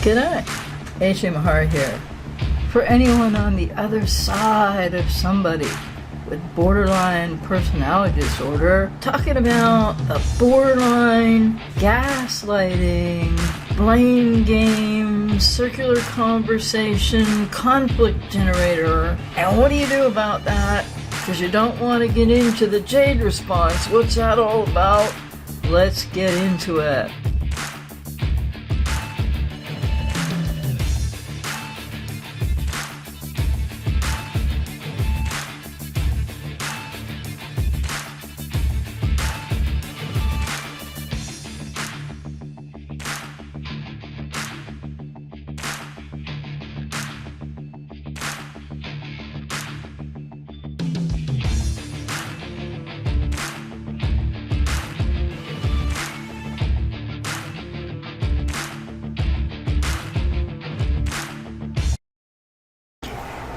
G'day, H.A. Mahar here. For anyone on the other side of somebody with borderline personality disorder, talking about the borderline gaslighting, blame game, circular conversation, conflict generator. And what do you do about that? Because you don't want to get into the JADE response. What's that all about? Let's get into it.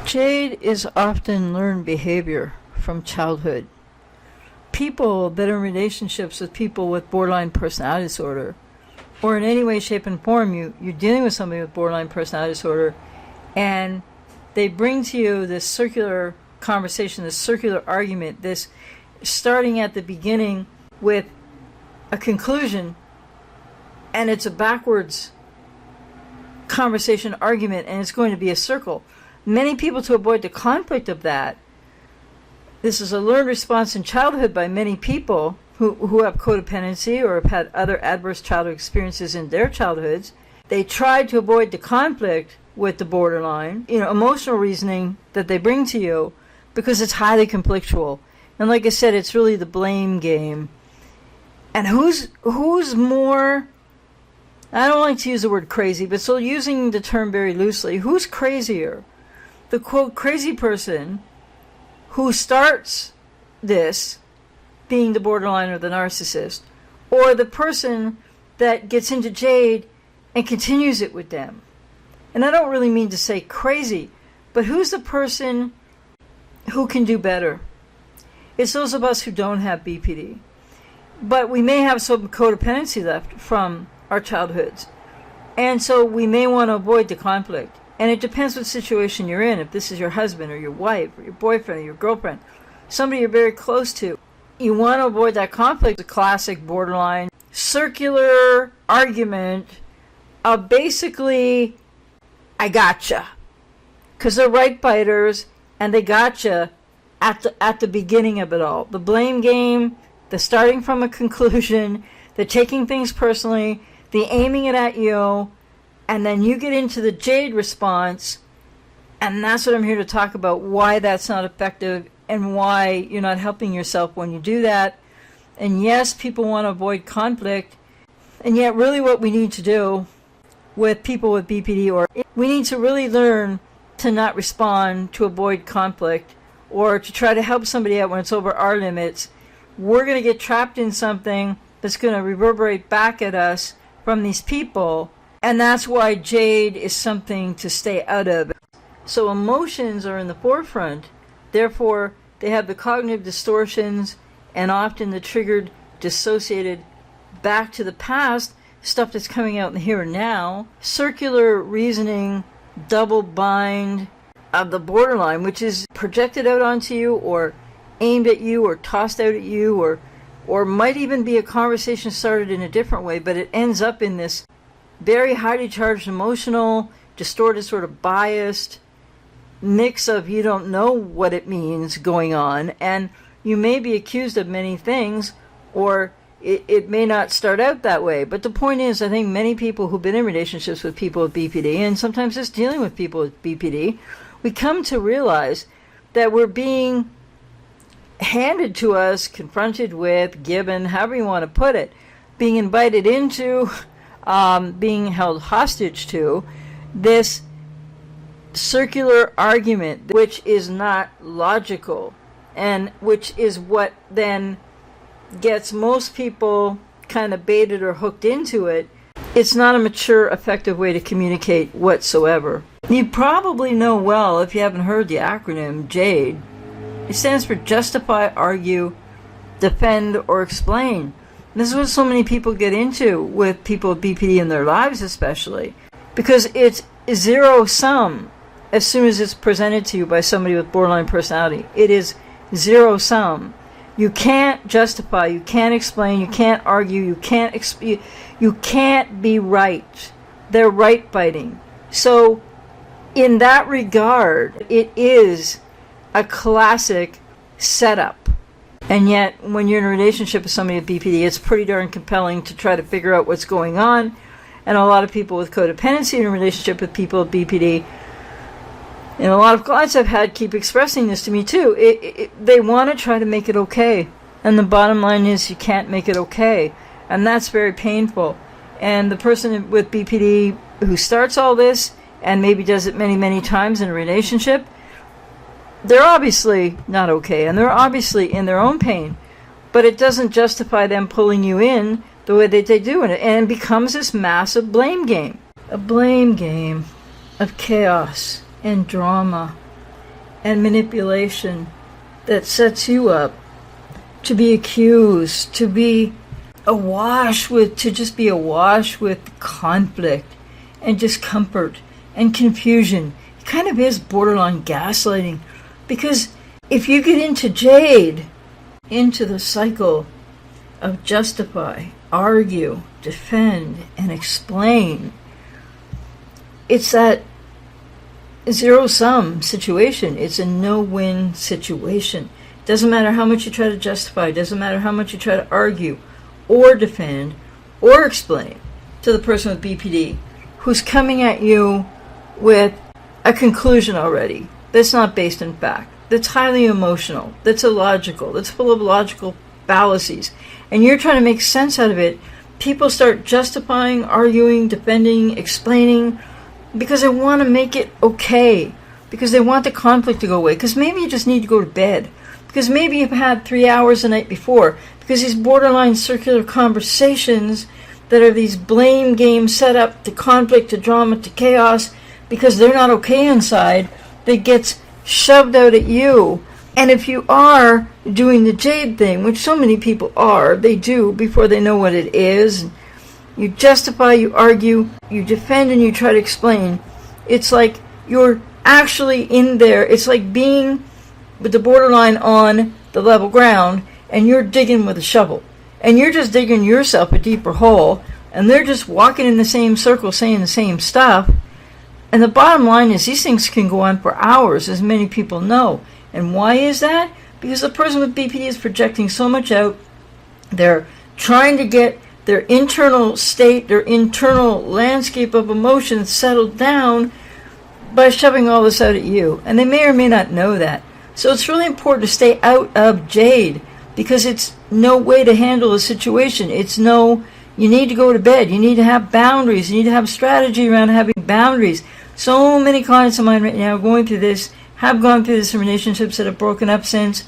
JADE is often learned behavior from childhood. People that are in relationships with people with borderline personality disorder, or in any way, shape, and form, you're dealing with somebody with borderline personality disorder, and they bring to you this circular conversation, this circular argument, this starting at the beginning with a conclusion, and it's a backwards conversation argument, and it's going to be a circle. Many people, to avoid the conflict of that, this is a learned response in childhood by many people who have codependency or have had other adverse childhood experiences in their childhoods. They try to avoid the conflict with the borderline, emotional reasoning that they bring to you, because it's highly conflictual. And like I said, it's really the blame game. And who's more, I don't like to use the word crazy, but so using the term very loosely, who's crazier? The quote crazy person who starts this, being the borderline or the narcissist, or the person that gets into JADE and continues it with them. And I don't really mean to say crazy, but who's the person who can do better? It's those of us who don't have BPD. But we may have some codependency left from our childhoods. And so we may want to avoid the conflict. And it depends what situation you're in. If this is your husband or your wife or your boyfriend or your girlfriend, somebody you're very close to, you want to avoid that conflict. The classic borderline circular argument of basically, I gotcha. Because they're right biters and they gotcha at the beginning of it all. The blame game, the starting from a conclusion, the taking things personally, the aiming it at you, and then you get into the JADE response, and that's what I'm here to talk about, why that's not effective and why you're not helping yourself when you do that. And yes, people want to avoid conflict, and yet really what we need to do with people with BPD, or we need to really learn to not respond to avoid conflict or to try to help somebody out when it's over our limits. We're going to get trapped in something that's going to reverberate back at us from these people. And that's why JADE is something to stay out of. So emotions are in the forefront. Therefore, they have the cognitive distortions and often the triggered, dissociated, back to the past, stuff that's coming out in the here and now. Circular reasoning, double bind of the borderline, which is projected out onto you or aimed at you or tossed out at you, or might even be a conversation started in a different way, but it ends up in this very highly charged, emotional, distorted, sort of biased mix of you don't know what it means going on, and you may be accused of many things, or it may not start out that way. But the point is, I think many people who've been in relationships with people with BPD, and sometimes just dealing with people with BPD, we come to realize that we're being handed to us, confronted with, given, however you want to put it, being invited into, being held hostage to this circular argument, which is not logical, and which is what then gets most people kind of baited or hooked into it. It's not a mature, effective way to communicate whatsoever. You probably know well, if you haven't heard the acronym JADE, it stands for Justify, Argue, Defend, or Explain. This is what so many people get into with people with BPD in their lives especially. because it's zero sum as soon as it's presented to you by somebody with borderline personality. It is zero sum. You can't justify, you can't explain, you can't argue, you can't be right. They're right biting. So in that regard, it is a classic setup. And yet, when you're in a relationship with somebody with BPD, it's pretty darn compelling to try to figure out what's going on. And a lot of people with codependency in a relationship with people with BPD, and a lot of clients I've had keep expressing this to me too. They want to try to make it okay. And the bottom line is you can't make it okay. And that's very painful. And the person with BPD who starts all this and maybe does it many, many times in a relationship, they're obviously not okay, and they're obviously in their own pain, but it doesn't justify them pulling you in the way that they do, and it becomes this massive blame game. A blame game of chaos and drama and manipulation that sets you up to be accused, to be awash with conflict and discomfort and confusion. It kind of is borderline gaslighting. Because if you get into JADE, into the cycle of justify, argue, defend, and explain, it's that zero-sum situation. It's a no-win situation. Doesn't matter how much you try to justify, doesn't matter how much you try to argue, or defend, or explain to the person with BPD who's coming at you with a conclusion already that's not based in fact, that's highly emotional, that's illogical, that's full of logical fallacies, and you're trying to make sense out of it. People start justifying, arguing, defending, explaining, because they want to make it okay, because they want the conflict to go away, because maybe you just need to go to bed, because maybe you've had 3 hours the night before, because these borderline circular conversations that are these blame games set up to conflict, to drama, to chaos, because they're not okay inside, that gets shoved out at you. And if you are doing the JADE thing, which so many people are, they do before they know what it is, you justify, you argue, you defend, and you try to explain. It's like you're actually in there. It's like being with the borderline on the level ground, and you're digging with a shovel. And you're just digging yourself a deeper hole, and they're just walking in the same circle saying the same stuff. And the bottom line is these things can go on for hours, as many people know. And why is that? Because the person with BPD is projecting so much out. They're trying to get their internal state, their internal landscape of emotions settled down by shoving all this out at you. And they may or may not know that. So it's really important to stay out of JADE, because it's no way to handle a situation. You need to go to bed. You need to have boundaries. You need to have strategy around having boundaries. So many clients of mine right now are going through this, have gone through this in relationships that have broken up since.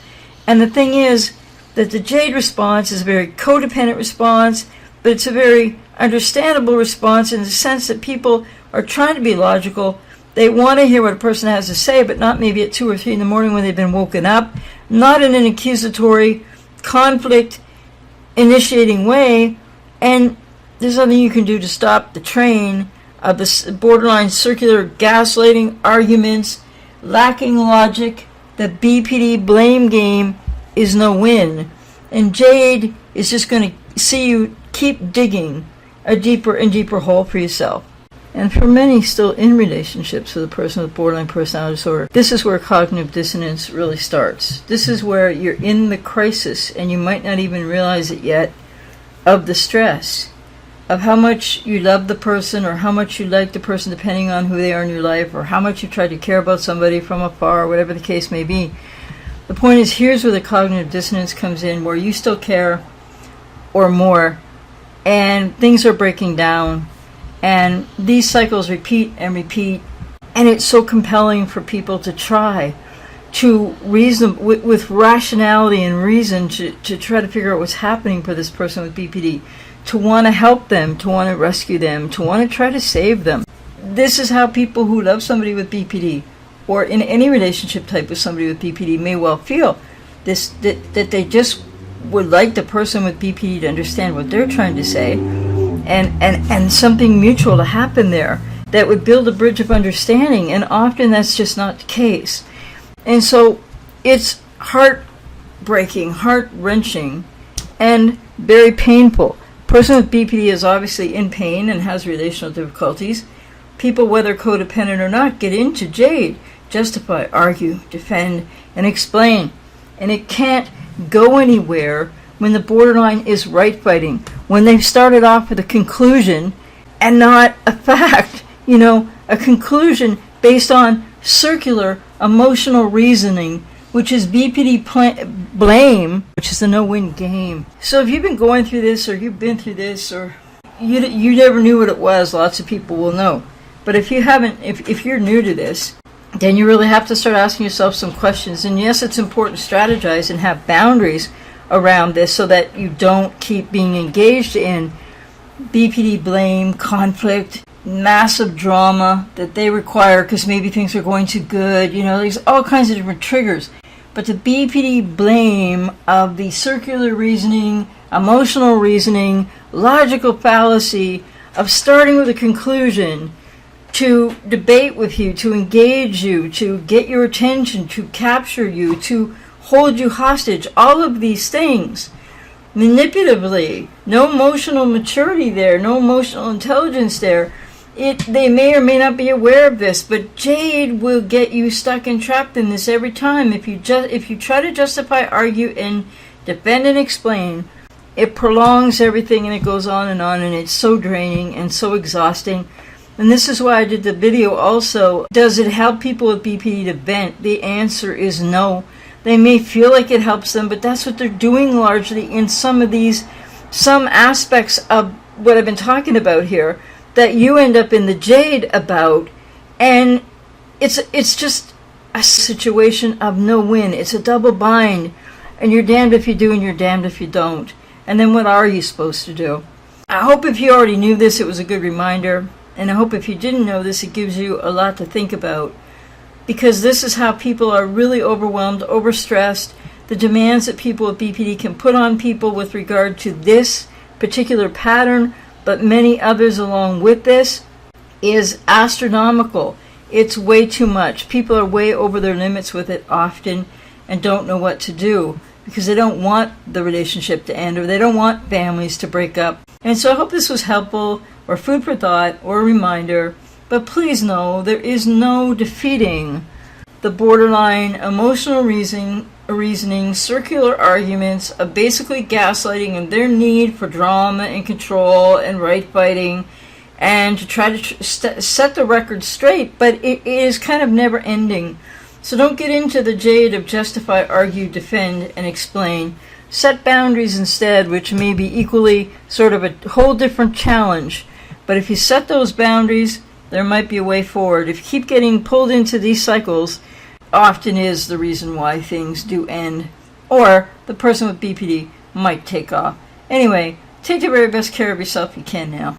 And the thing is that the JADE response is a very codependent response, but it's a very understandable response in the sense that people are trying to be logical. They want to hear what a person has to say, but not maybe at 2 or 3 in the morning when they've been woken up, not in an accusatory, conflict initiating way. And there's nothing you can do to stop the train of the borderline circular gaslighting arguments, lacking logic. The BPD blame game is no win. And JADE is just going to see you keep digging a deeper and deeper hole for yourself. And for many still in relationships with a person with borderline personality disorder, this is where cognitive dissonance really starts. This is where you're in the crisis, and you might not even realize it yet, of the stress, of how much you love the person or how much you like the person depending on who they are in your life, or how much you try to care about somebody from afar, or whatever the case may be. The point is, here's where the cognitive dissonance comes in, where you still care or more, and things are breaking down. And these cycles repeat and repeat, and it's so compelling for people to try to reason with rationality and reason to try to figure out what's happening for this person with BPD, to want to help them, to want to rescue them, to want to try to save them. This is how people who love somebody with BPD, or in any relationship type with somebody with BPD, may well feel this, that they just would like the person with BPD to understand what they're trying to say, and something mutual to happen there. that would build a bridge of understanding, and often that's just not the case. And so it's heartbreaking, heart-wrenching, and very painful. A person with BPD is obviously in pain and has relational difficulties. People, whether codependent or not, get into JADE, justify, argue, defend, and explain. And it can't go anywhere when the borderline is right fighting, when they've started off with a conclusion and not a fact, a conclusion based on circular emotional reasoning, which is BPD blame, which is a no-win game. So if you've been going through this, or you've been through this, or you never knew what it was, lots of people will know. But if you haven't, if you're new to this, then you really have to start asking yourself some questions. And yes, it's important to strategize and have boundaries around this so that you don't keep being engaged in BPD blame, conflict, massive drama that they require because maybe things are going too good. There's all kinds of different triggers. But the BPD blame of the circular reasoning, emotional reasoning, logical fallacy of starting with a conclusion to debate with you, to engage you, to get your attention, to capture you, to hold you hostage, all of these things manipulatively, no emotional maturity there, no emotional intelligence there. They may or may not be aware of this, but JADE will get you stuck and trapped in this every time. If you try to justify, argue, and defend and explain, it prolongs everything and it goes on, and it's so draining and so exhausting. And this is why I did the video also. Does it help people with BPD to vent? The answer is no. They may feel like it helps them, but that's what they're doing largely in some aspects of what I've been talking about here that you end up in the JADE about. And it's just a situation of no win. It's a double bind. And you're damned if you do and you're damned if you don't. And then what are you supposed to do? I hope if you already knew this, it was a good reminder. And I hope if you didn't know this, it gives you a lot to think about. Because this is how people are really overwhelmed, overstressed. The demands that people with BPD can put on people with regard to this particular pattern, but many others along with this, is astronomical. It's way too much. People are way over their limits with it often and don't know what to do because they don't want the relationship to end or they don't want families to break up. And so I hope this was helpful or food for thought or a reminder. But please know there is no defeating the borderline emotional reasoning, circular arguments of basically gaslighting and their need for drama and control and right fighting and to try to set the record straight. But it is kind of never ending. So don't get into the JADE of justify, argue, defend, and explain. Set boundaries instead, which may be equally sort of a whole different challenge. But if you set those boundaries, there might be a way forward. If you keep getting pulled into these cycles, often is the reason why things do end. Or the person with BPD might take off. Anyway, take the very best care of yourself you can now.